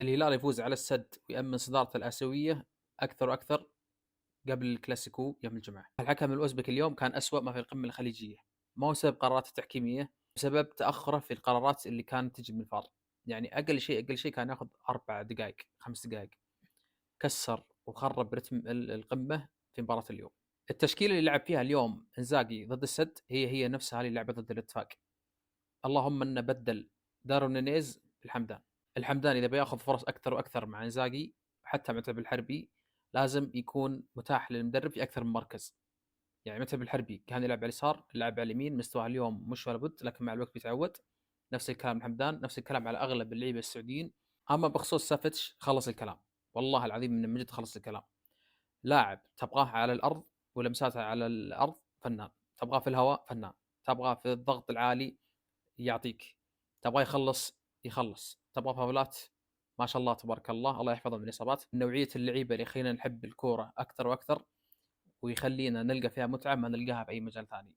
الهلال يفوز على السد ويأمن صدارة الآسيوية أكثر وأكثر قبل الكلاسيكو يوم الجمعة. الحكم الأوزبكي اليوم كان أسوأ ما في القمة الخليجية، ما هو بسبب قراراته التحكيمية، بسبب تأخره في القرارات اللي كانت تجي من الفار. يعني أقل شيء كان ياخذ 4 دقائق 5 دقائق. كسر وخرب رتم القمة في مباراة اليوم. التشكيلة اللي لعب فيها اليوم انزاجي ضد السد هي نفسها اللي لعبت ضد الاتفاق. اللهم انه بدل دارون نينيز بالحمدان. الحمدان اذا بياخذ فرص اكثر واكثر مع انزاجي، حتى متعب الحربي لازم يكون متاح للمدرب في اكثر من مركز. يعني متعب الحربي كان يلعب على اليسار، يلعب على اليمين، مستواه اليوم مش ولا بد، لكن مع الوقت بيتعود. نفس الكلام الحمدان، نفس الكلام على اغلب اللعيبه السعوديين. اما بخصوص سافيتش خلص الكلام، والله العظيم من جد خلص الكلام. لاعب تبغاه على الارض ولمساته على الارض فنان، تبغاه في الهواء فنان، تبغاه في الضغط العالي يعطيك، تبغاه يخلص، تبغى فاولات ما شاء الله تبارك الله، الله يحفظه من الاصابات. نوعيه اللعيبه اللي يخلينا نحب الكوره اكثر واكثر، ويخلينا نلقى فيها متعه ما نلقاها باي مجال ثاني.